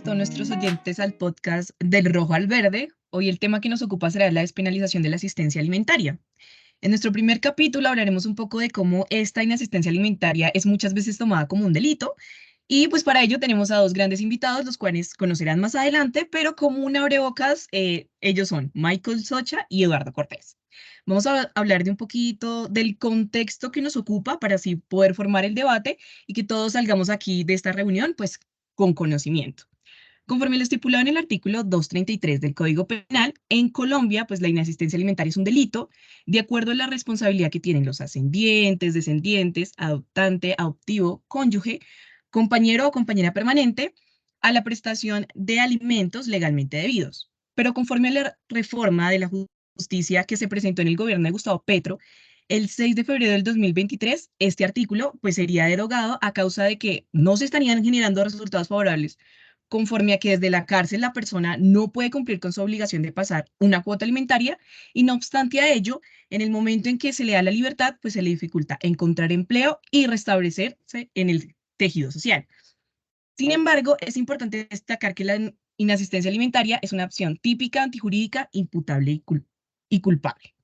todos nuestros oyentes al podcast Del Rojo al Verde. Hoy el tema que nos ocupa será la despenalización de la asistencia alimentaria. En nuestro primer capítulo hablaremos un poco de cómo esta inasistencia alimentaria es muchas veces tomada como un delito. Y pues para ello tenemos a dos grandes invitados, los cuales conocerán más adelante, pero como un abrebocas, ellos son Michael Socha y Eduardo Cortés. Vamos a hablar de un poquito del contexto que nos ocupa para así poder formar el debate y que todos salgamos aquí de esta reunión pues con conocimiento. Conforme lo estipulado en el artículo 233 del Código Penal, en Colombia, pues la inasistencia alimentaria es un delito, de acuerdo a la responsabilidad que tienen los ascendientes, descendientes, adoptante, adoptivo, cónyuge, compañero o compañera permanente, a la prestación de alimentos legalmente debidos. Pero conforme a la reforma de la justicia que se presentó en el gobierno de Gustavo Petro, el 6 de febrero del 2023, este artículo pues sería derogado a causa de que no se estarían generando resultados favorables conforme a que desde la cárcel la persona no puede cumplir con su obligación de pasar una cuota alimentaria y no obstante a ello, en el momento en que se le da la libertad, pues se le dificulta encontrar empleo y restablecerse en el tejido social. Sin embargo, es importante destacar que la inasistencia alimentaria es una acción típica, antijurídica, imputable y culpable.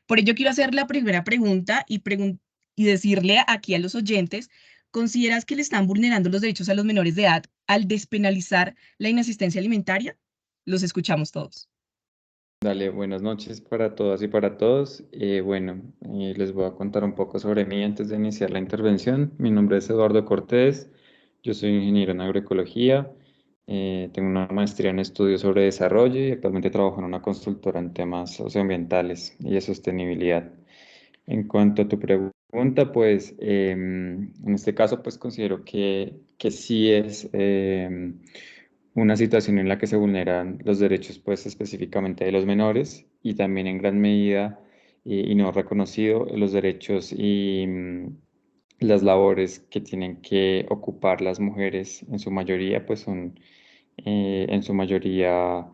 Por ello quiero hacer la primera pregunta y decirle aquí a los oyentes, ¿consideras que le están vulnerando los derechos a los menores de edad al despenalizar la inasistencia alimentaria? Los escuchamos todos. Dale, buenas noches para todas y para todos. Les voy a contar un poco sobre mí antes de iniciar la intervención. Mi nombre es Eduardo Cortés, yo soy ingeniero en agroecología, tengo una maestría en estudios sobre desarrollo y actualmente trabajo en una consultora en temas socioambientales y de sostenibilidad. En cuanto a tu pregunta, pues en este caso pues considero que sí es una situación en la que se vulneran los derechos pues específicamente de los menores y también en gran medida y no reconocido los derechos y las labores que tienen que ocupar las mujeres en su mayoría pues son en su mayoría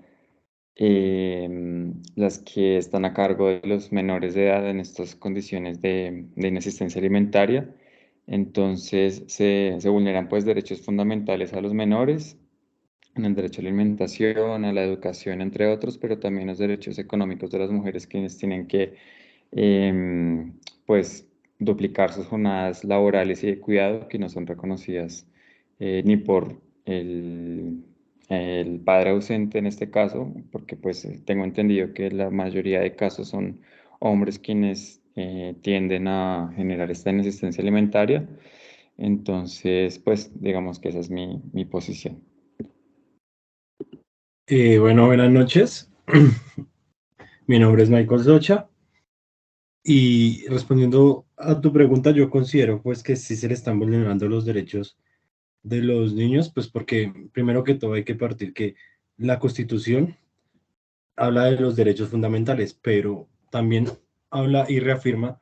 las que están a cargo de los menores de edad en estas condiciones de inasistencia alimentaria. Entonces se vulneran pues derechos fundamentales a los menores, en el derecho a la alimentación, a la educación, entre otros, pero también los derechos económicos de las mujeres quienes tienen que pues duplicar sus jornadas laborales y de cuidado que no son reconocidas ni por el padre ausente en este caso, porque pues tengo entendido que la mayoría de casos son hombres quienes tienden a generar esta inexistencia alimentaria. Entonces, pues digamos que esa es mi posición. Bueno, buenas noches. Mi nombre es Michael Socha y respondiendo a tu pregunta, yo considero pues que sí se le están vulnerando los derechos de los niños, pues porque primero que todo hay que partir que la Constitución habla de los derechos fundamentales, pero también habla y reafirma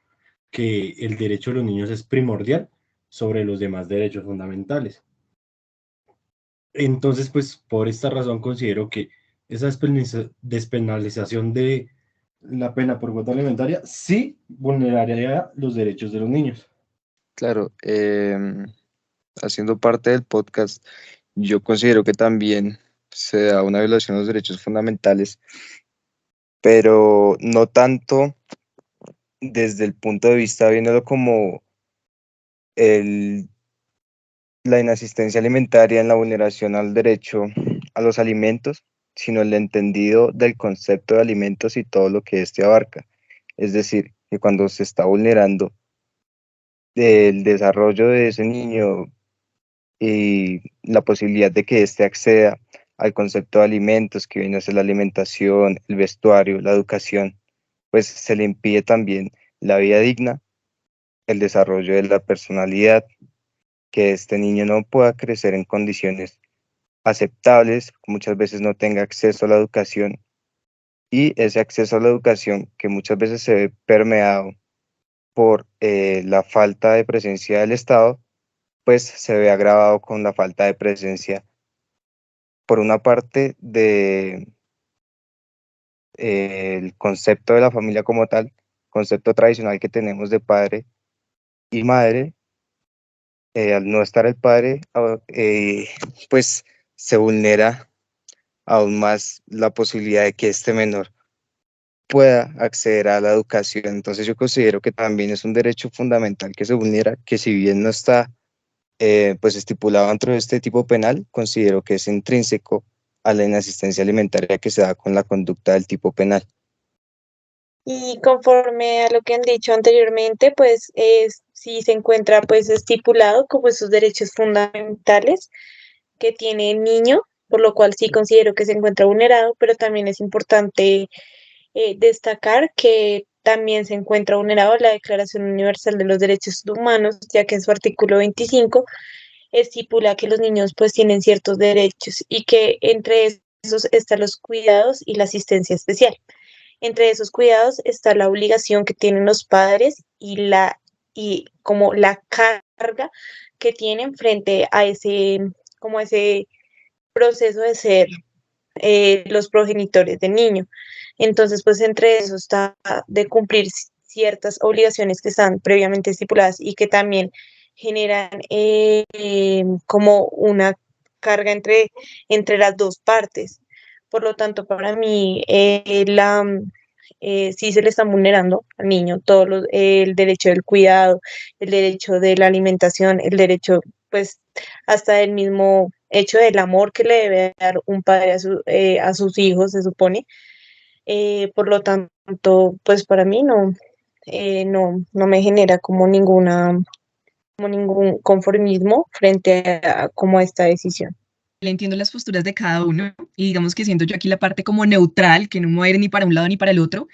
que el derecho de los niños es primordial sobre los demás derechos fundamentales. Entonces, pues por esta razón considero que esa despenalización de la pena por cuota alimentaria sí vulneraría los derechos de los niños. Claro, haciendo parte del podcast, yo considero que también se da una violación de los derechos fundamentales, pero no tanto desde el punto de vista viéndolo como el, la inasistencia alimentaria en la vulneración al derecho a los alimentos, sino el entendido del concepto de alimentos y todo lo que éste abarca. Es decir, que cuando se está vulnerando el desarrollo de ese niño y la posibilidad de que éste acceda al concepto de alimentos, que viene a ser la alimentación, el vestuario, la educación, pues se le impide también la vida digna, el desarrollo de la personalidad, que este niño no pueda crecer en condiciones aceptables, muchas veces no tenga acceso a la educación y ese acceso a la educación que muchas veces se ve permeado por la falta de presencia del Estado, pues se ve agravado con la falta de presencia, por una parte, de el concepto de la familia como tal, concepto tradicional que tenemos de padre y madre. Al no estar el padre, pues se vulnera aún más la posibilidad de que este menor pueda acceder a la educación. Entonces yo considero que también es un derecho fundamental que se vulnera, que si bien no está pues estipulado dentro de este tipo penal, considero que es intrínseco a la inasistencia alimentaria que se da con la conducta del tipo penal. Y conforme a lo que han dicho anteriormente, pues sí se encuentra pues estipulado como esos derechos fundamentales que tiene el niño, por lo cual sí considero que se encuentra vulnerado, pero también es importante destacar que también se encuentra vulnerado la Declaración Universal de los Derechos Humanos, ya que en su artículo 25 estipula que los niños pues tienen ciertos derechos y que entre esos están los cuidados y la asistencia especial. Entre esos cuidados está la obligación que tienen los padres y como la carga que tienen frente a ese proceso de ser los progenitores del niño. Entonces, pues entre eso está de cumplir ciertas obligaciones que están previamente estipuladas y que también generan como una carga entre las dos partes. Por lo tanto, para mí, sí se le está vulnerando al niño el derecho del cuidado, el derecho de la alimentación, el derecho, pues, hasta el mismo hecho del amor que le debe dar un padre a sus hijos, se supone. Por lo tanto, pues para mí no me genera como ningún conformismo frente a como esta decisión. Le entiendo las posturas de cada uno y digamos que siento yo aquí la parte como neutral, que no me voy a ir ni para un lado ni para el otro.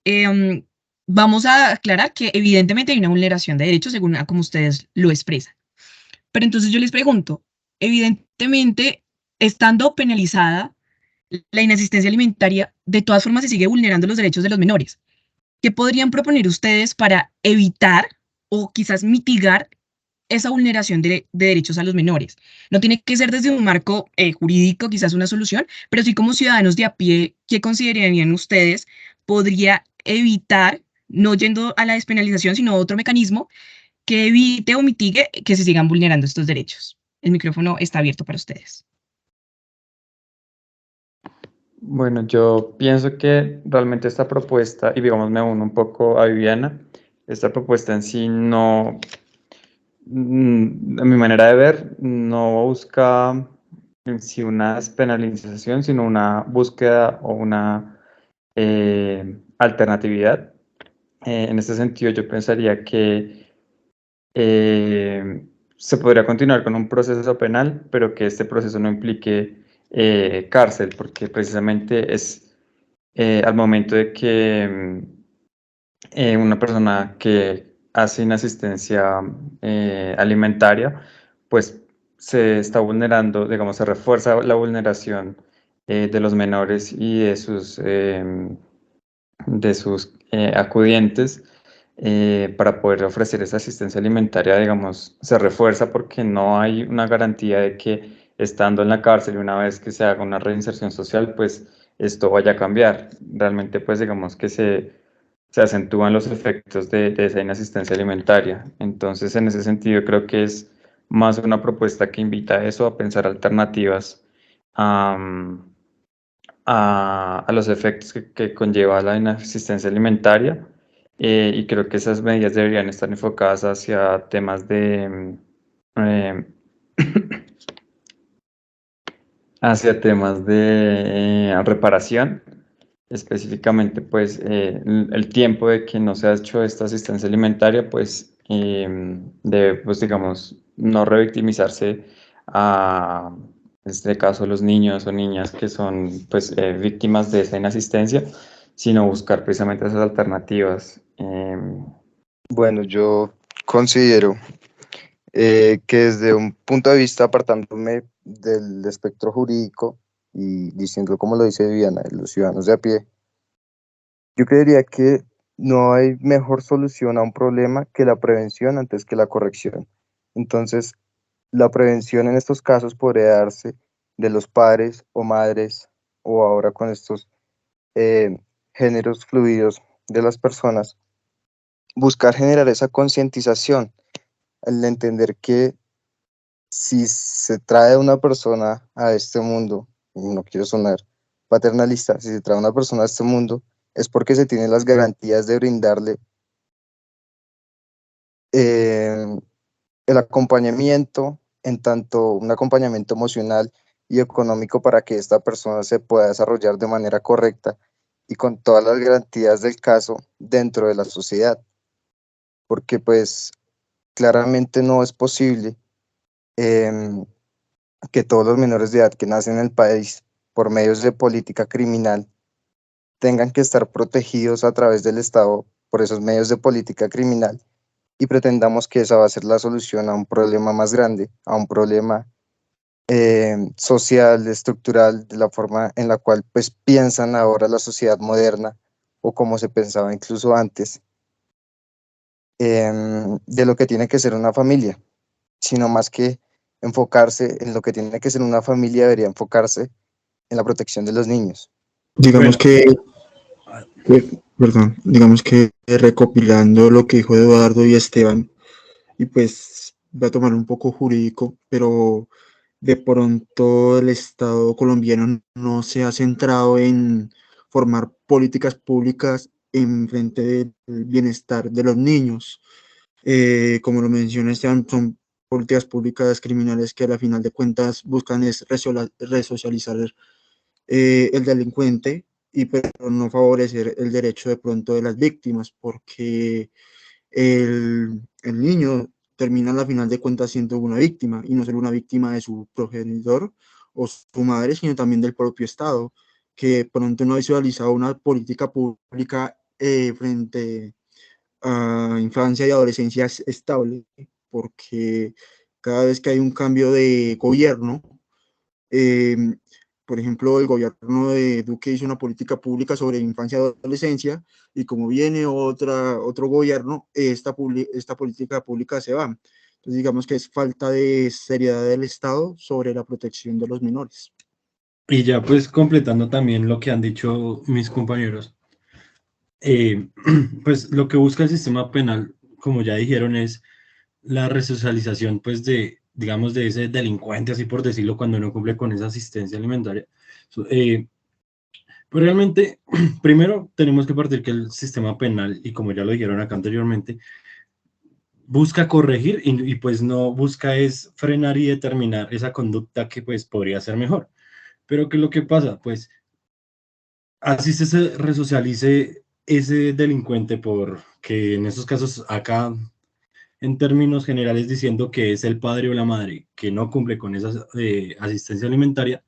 Em, Vamos a aclarar que evidentemente hay una vulneración de derechos según a como ustedes lo expresan. Pero entonces yo les pregunto, evidentemente, estando penalizada la inasistencia alimentaria, de todas formas se sigue vulnerando los derechos de los menores. ¿Qué podrían proponer ustedes para evitar o quizás mitigar esa vulneración de derechos a los menores? No tiene que ser desde un marco jurídico, quizás una solución, pero sí como ciudadanos de a pie, ¿qué considerarían ustedes podría evitar, no yendo a la despenalización, sino otro mecanismo que evite o mitigue que se sigan vulnerando estos derechos? El micrófono está abierto para ustedes. Bueno, yo pienso que realmente esta propuesta, y digamos me uno un poco a Viviana, esta propuesta en sí no, a mi manera de ver, no busca en sí una despenalización, sino una búsqueda o una alternatividad. En este sentido, yo pensaría que se podría continuar con un proceso penal, pero que este proceso no implique cárcel, porque precisamente es al momento de que una persona que hace inasistencia alimentaria, pues se está vulnerando, digamos, se refuerza la vulneración de los menores y de sus acudientes para poder ofrecer esa asistencia alimentaria, digamos, se refuerza porque no hay una garantía de que estando en la cárcel y una vez que se haga una reinserción social, pues esto vaya a cambiar. Realmente, pues digamos que se acentúan los efectos de esa inasistencia alimentaria. Entonces, en ese sentido, creo que es más una propuesta que invita a eso, a pensar alternativas a los efectos que conlleva la inasistencia alimentaria y creo que esas medidas deberían estar enfocadas hacia temas eh, hacia temas de reparación, específicamente pues el tiempo de que no se ha hecho esta asistencia alimentaria pues debe pues digamos no revictimizarse a en este caso los niños o niñas que son pues víctimas de esa inasistencia, sino buscar precisamente esas alternativas. Bueno, yo considero que desde un punto de vista apartándome del espectro jurídico y diciendo como lo dice Viviana, de los ciudadanos de a pie, yo creería que no hay mejor solución a un problema que la prevención antes que la corrección. Entonces, la prevención en estos casos podría darse de los padres o madres o ahora con estos eh, géneros fluidos de las personas, buscar generar esa concientización, el entender que si se trae una persona a este mundo, no quiero sonar paternalista, si se trae una persona a este mundo, es porque se tienen las garantías de brindarle eh, el acompañamiento, en tanto un acompañamiento emocional y económico para que esta persona se pueda desarrollar de manera correcta y con todas las garantías del caso dentro de la sociedad, porque pues claramente no es posible em, que todos los menores de edad que nacen en el país por medios de política criminal tengan que estar protegidos a través del Estado por esos medios de política criminal y pretendamos que esa va a ser la solución a un problema más grande, a un problema social, estructural, de la forma en la cual pues piensan ahora la sociedad moderna o como se pensaba incluso antes, de lo que tiene que ser una familia, sino más que enfocarse en lo que tiene que ser una familia, debería enfocarse en la protección de los niños. Digamos Bueno, que, perdón, digamos que recopilando lo que dijo Eduardo y Esteban, y pues voy a tomar un poco jurídico, pero de pronto el Estado colombiano no se ha centrado en formar políticas públicas en frente del bienestar de los niños. Como lo menciona Esteban, son políticas públicas criminales que a la final de cuentas buscan es resocializar el delincuente y pero no favorecer el derecho de pronto de las víctimas, porque el niño termina a la final de cuentas siendo una víctima, y no solo una víctima de su progenitor o su madre, sino también del propio Estado, que pronto no ha visualizado una política pública frente a infancia y adolescencia estable, porque cada vez que hay un cambio de gobierno, eh, por ejemplo, el gobierno de Duque hizo una política pública sobre infancia y adolescencia, y como viene otro gobierno, esta política pública se va. Entonces, digamos que es falta de seriedad del Estado sobre la protección de los menores. y ya pues completando también lo que han dicho mis compañeros, eh, pues lo que busca el sistema penal, como ya dijeron, es la resocialización pues de, digamos, de ese delincuente, así por decirlo, cuando no cumple con esa asistencia alimentaria. Pues realmente, primero tenemos que partir que el sistema penal, y como ya lo dijeron acá anteriormente, busca corregir y pues no busca es frenar y determinar esa conducta que pues podría ser mejor. Pero ¿qué es lo que pasa? Pues así se resocialice ese delincuente, porque en esos casos acá, en términos generales, diciendo que es el padre o la madre que no cumple con esa asistencia alimentaria,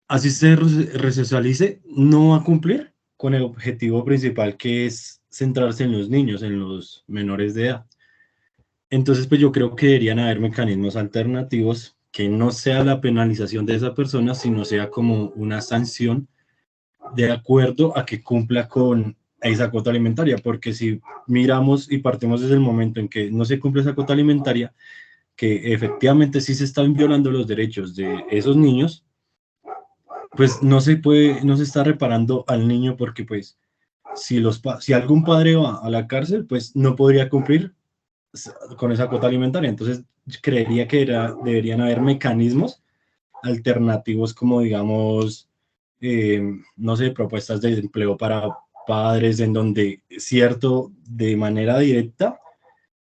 así se resocialice, no va a cumplir con el objetivo principal, que es centrarse en los niños, en los menores de edad. Entonces, pues yo creo que deberían haber mecanismos alternativos que no sea la penalización de esa persona, sino sea como una sanción de acuerdo a que cumpla con esa cuota alimentaria, porque si miramos y partimos desde el momento en que no se cumple esa cuota alimentaria, que efectivamente sí se están violando los derechos de esos niños, pues no se está reparando al niño, porque pues si algún padre va a la cárcel, pues no podría cumplir con esa cuota alimentaria. Entonces creería que deberían haber mecanismos alternativos, como digamos, no sé, propuestas de empleo para padres, en donde cierto, de manera directa,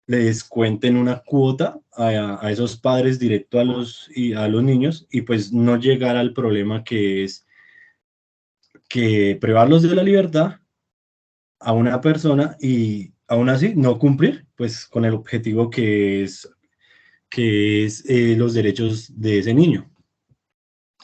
le descuenten una cuota a esos padres directo a los niños, y pues no llegar al problema que es que privarlos de la libertad a una persona y aún así no cumplir pues con el objetivo que es los derechos de ese niño.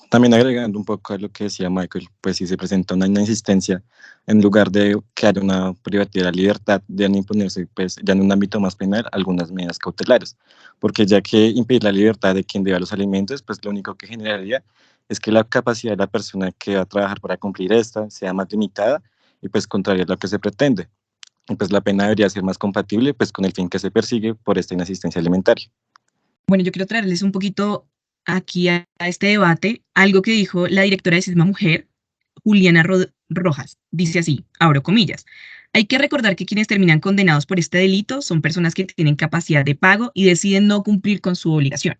También agregando un poco a lo que decía Michael, pues si se presenta una inasistencia, en lugar de que haya una privacidad de la libertad, deben imponerse, pues ya en un ámbito más penal, algunas medidas cautelares, porque ya que impedir la libertad de quien deba los alimentos, pues lo único que generaría es que la capacidad de la persona que va a trabajar para cumplir esta sea más limitada y pues contraria a lo que se pretende. Y pues la pena debería ser más compatible pues con el fin que se persigue por esta inasistencia alimentaria. Bueno, yo quiero traerles un poquito aquí a este debate algo que dijo la directora de Sisma Mujer, Juliana Rojas. Dice así, abro comillas: Hay que recordar que quienes terminan condenados por este delito son personas que tienen capacidad de pago y deciden no cumplir con su obligación.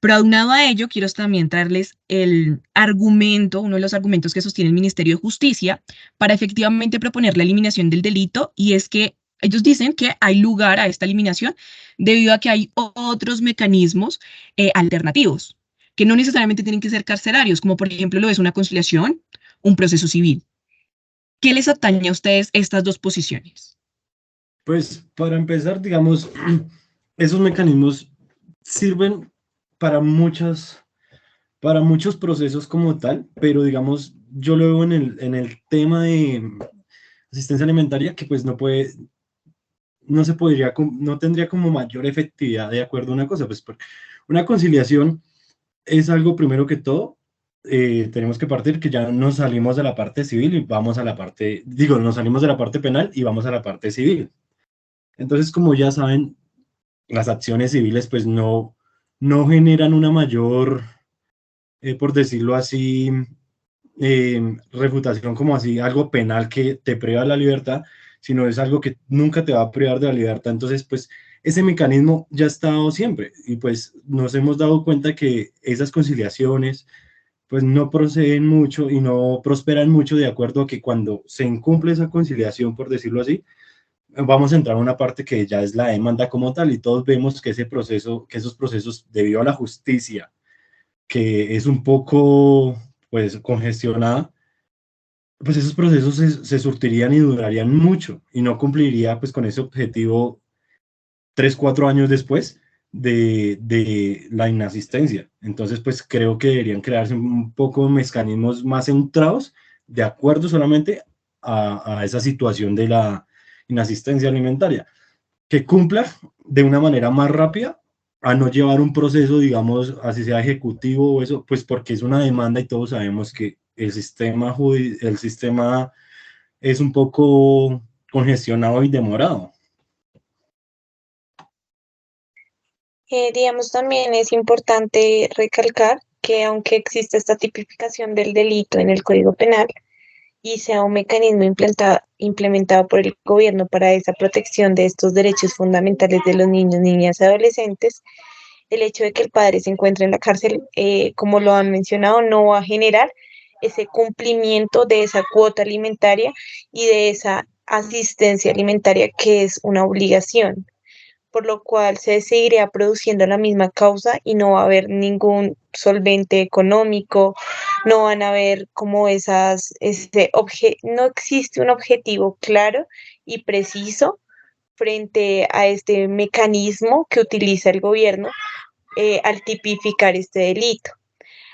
Pero aunado a ello, quiero también traerles el argumento, uno de los argumentos que sostiene el Ministerio de Justicia para efectivamente proponer la eliminación del delito, y es que ellos dicen que hay lugar a esta eliminación debido a que hay otros mecanismos alternativos, que no necesariamente tienen que ser carcelarios, como por ejemplo lo es una conciliación, un proceso civil. ¿Qué les atañe a ustedes estas dos posiciones? Pues para empezar, digamos, esos mecanismos sirven para para muchos procesos como tal, pero digamos, yo lo veo en el tema de asistencia alimentaria que pues no se podría, no tendría como mayor efectividad de acuerdo a una cosa, pues porque una conciliación es algo primero que todo, tenemos que partir que ya nos salimos de la parte civil y vamos a la parte, digo, nos salimos de la parte penal y vamos a la parte civil. Entonces, como ya saben, las acciones civiles pues no generan una mayor, por decirlo así, refutación como así, algo penal que te priva de la libertad, sino es algo que nunca te va a privar de la libertad. Entonces, pues ese mecanismo ya ha estado siempre y pues nos hemos dado cuenta que esas conciliaciones pues no proceden mucho y no prosperan mucho de acuerdo a que cuando se incumple esa conciliación, por decirlo así, vamos a entrar a una parte que ya es la demanda como tal y todos vemos que ese proceso, que esos procesos debido a la justicia, que es un poco pues congestionada, pues esos procesos se surtirían y durarían mucho y no cumpliría pues con ese objetivo 3, 4 años después de la inasistencia. Entonces pues creo que deberían crearse un poco mecanismos más centrados de acuerdo solamente a esa situación de la inasistencia alimentaria, que cumpla de una manera más rápida a no llevar un proceso, digamos, así sea ejecutivo o eso, pues porque es una demanda y todos sabemos que el sistema es un poco congestionado y demorado. Digamos, también es importante recalcar que aunque existe esta tipificación del delito en el Código Penal y sea un mecanismo implementado por el gobierno para esa protección de estos derechos fundamentales de los niños, niñas y adolescentes, el hecho de que el padre se encuentre en la cárcel, como lo han mencionado, no va a generar ese cumplimiento de esa cuota alimentaria y de esa asistencia alimentaria que es una obligación, por lo cual se seguiría produciendo la misma causa y no va a haber ningún solvente económico, no van a haber como no existe un objetivo claro y preciso frente a este mecanismo que utiliza el gobierno al tipificar este delito.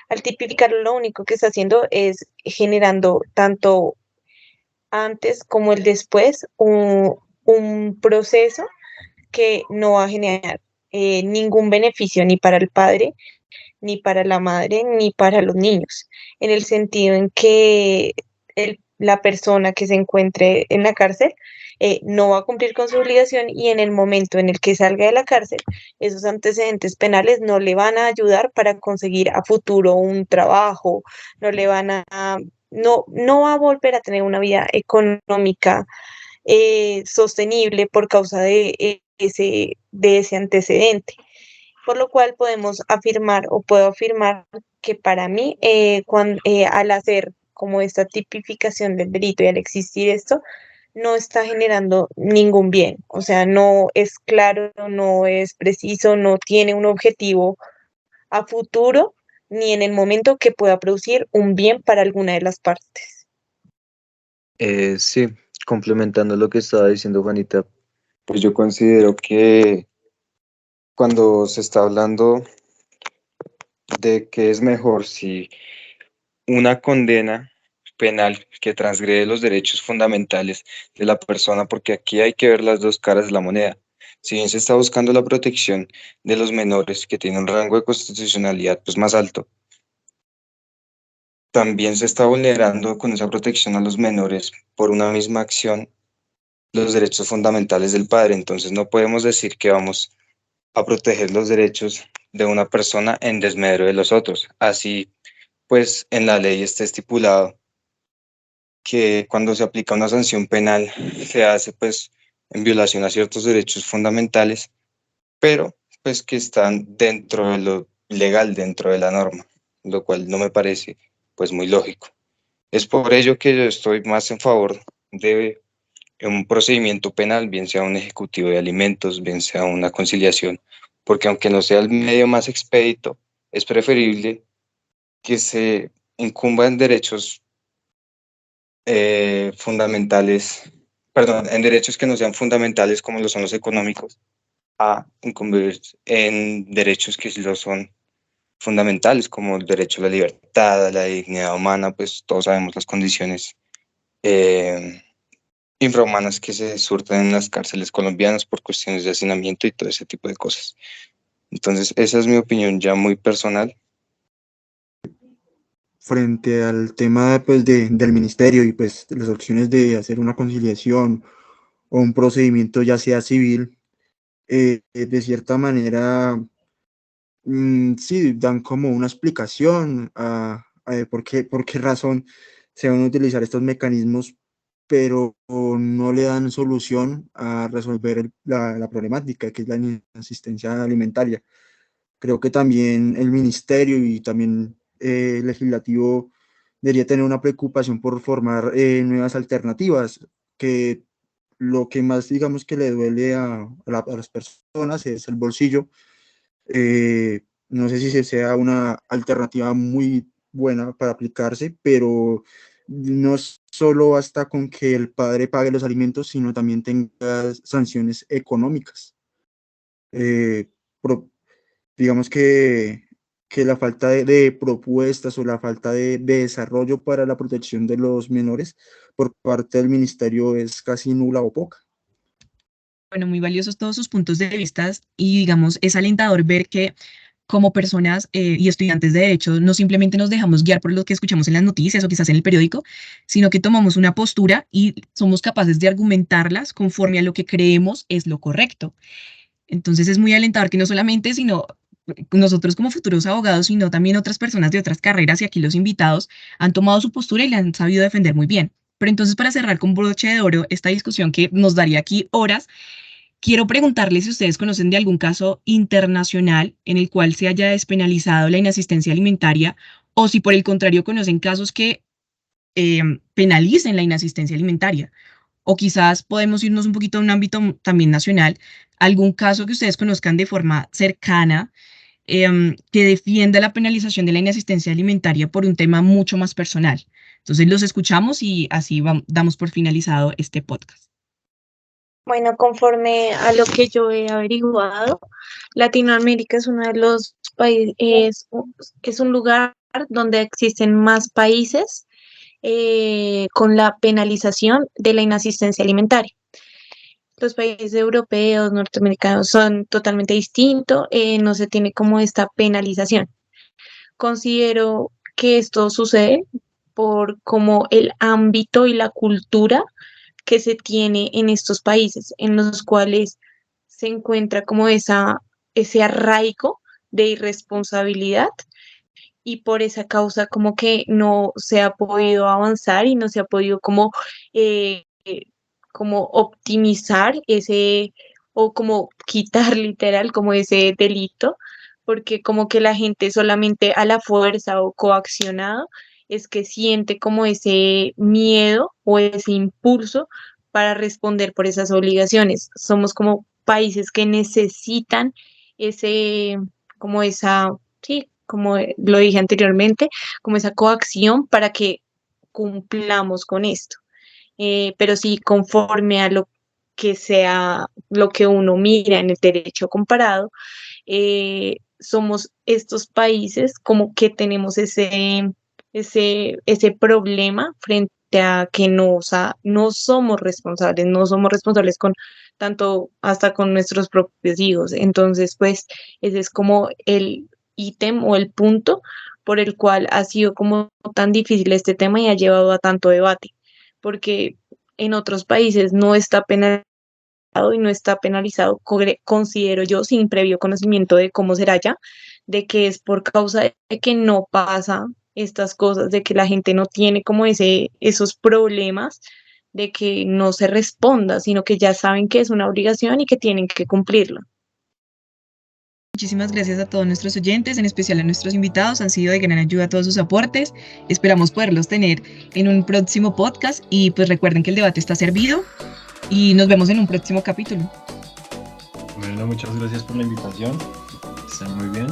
Al tipificarlo, lo único que está haciendo es generando tanto antes como el después un proceso que no va a generar ningún beneficio ni para el padre, ni para la madre, ni para los niños, en el sentido en que la persona que se encuentre en la cárcel no va a cumplir con su obligación y en el momento en el que salga de la cárcel, esos antecedentes penales no le van a ayudar para conseguir a futuro un trabajo, no le van no va a volver a tener una vida económica sostenible por causa de ese antecedente. Por lo cual podemos afirmar o puedo afirmar que para mí, al hacer como esta tipificación del delito y al existir esto, no está generando ningún bien. O sea, no es claro, no es preciso, no tiene un objetivo a futuro ni en el momento que pueda producir un bien para alguna de las partes. Sí, complementando lo que estaba diciendo Juanita, pues yo considero que cuando se está hablando de que es mejor si una condena penal que transgrede los derechos fundamentales de la persona, porque aquí hay que ver las dos caras de la moneda. Si bien se está buscando la protección de los menores que tienen un rango de constitucionalidad pues más alto, también se está vulnerando con esa protección a los menores por una misma acción los derechos fundamentales del padre. Entonces no podemos decir que vamos a proteger los derechos de una persona en desmedro de los otros. Así, pues en la ley está estipulado que cuando se aplica una sanción penal se hace pues en violación a ciertos derechos fundamentales, pero pues que están dentro de lo legal, dentro de la norma, lo cual no me parece pues muy lógico. Es por ello que yo estoy más en favor de un procedimiento penal, bien sea un ejecutivo de alimentos, bien sea una conciliación, porque aunque no sea el medio más expedito, es preferible que se incumban derechos fundamentales, perdón, en derechos que no sean fundamentales como lo son los económicos, a incumbir en derechos que sí lo son fundamentales, como el derecho a la libertad, a la dignidad humana, pues todos sabemos las condiciones eh, infrahumanas que se surten en las cárceles colombianas por cuestiones de hacinamiento y todo ese tipo de cosas. Entonces, esa es mi opinión ya muy personal. Frente al tema pues, del ministerio y pues las opciones de hacer una conciliación o un procedimiento ya sea civil, de cierta manera, sí, dan como una explicación a por qué razón se van a utilizar estos mecanismos, pero no le dan solución a resolver la problemática que es la inasistencia alimentaria. Creo que también el ministerio y también el legislativo debería tener una preocupación por formar nuevas alternativas, que lo que más digamos que le duele a las personas es el bolsillo. No sé si sea una alternativa muy buena para aplicarse, pero no solo basta con que el padre pague los alimentos, sino también tenga sanciones económicas. Eh, pro- digamos que la falta de propuestas o la falta de desarrollo para la protección de los menores por parte del ministerio es casi nula o poca. Bueno, muy valiosos todos sus puntos de vista y digamos, es alentador ver que como personas y estudiantes de derecho no simplemente nos dejamos guiar por lo que escuchamos en las noticias o quizás en el periódico, sino que tomamos una postura y somos capaces de argumentarlas conforme a lo que creemos es lo correcto. Entonces es muy alentador que no solamente, sino nosotros como futuros abogados, sino también otras personas de otras carreras y aquí los invitados han tomado su postura y la han sabido defender muy bien. Pero entonces para cerrar con broche de oro esta discusión que nos daría aquí horas, quiero preguntarles si ustedes conocen de algún caso internacional en el cual se haya despenalizado la inasistencia alimentaria o si por el contrario conocen casos que penalicen la inasistencia alimentaria. O quizás podemos irnos un poquito a un ámbito también nacional, algún caso que ustedes conozcan de forma cercana que defienda la penalización de la inasistencia alimentaria por un tema mucho más personal. Entonces los escuchamos y así damos por finalizado este podcast. Bueno, conforme a lo que yo he averiguado, Latinoamérica es uno de los países, es un lugar donde existen más países con la penalización de la inasistencia alimentaria. Los países europeos, norteamericanos son totalmente distintos, no se tiene como esta penalización. Considero que esto sucede por como el ámbito y la cultura que se tiene en estos países, en los cuales se encuentra como ese arraigo de irresponsabilidad y por esa causa como que no se ha podido avanzar y no se ha podido como optimizar ese o como quitar literal como ese delito, porque como que la gente solamente a la fuerza o coaccionado es que siente como ese miedo o ese impulso para responder por esas obligaciones. Somos como países que necesitan ese, como esa, sí, como lo dije anteriormente, como esa coacción para que cumplamos con esto. Pero sí, conforme a lo que sea, lo que uno mira en el derecho comparado, somos estos países como que tenemos ese problema frente a que no, o sea, no somos responsables con tanto hasta con nuestros propios hijos. Entonces, pues, ese es como el ítem o el punto por el cual ha sido como tan difícil este tema y ha llevado a tanto debate, porque en otros países no está penalizado y no está penalizado, considero yo, sin previo conocimiento de cómo será ya, de que es por causa de que no pasa estas cosas, de que la gente no tiene como esos problemas de que no se responda, sino que ya saben que es una obligación y que tienen que cumplirla. Muchísimas gracias a todos nuestros oyentes, en especial a nuestros invitados. Han sido de gran ayuda todos sus aportes. Esperamos poderlos tener en un próximo podcast y pues recuerden que el debate está servido y nos vemos en un próximo capítulo. Bueno, muchas gracias por la invitación. Estén muy bien.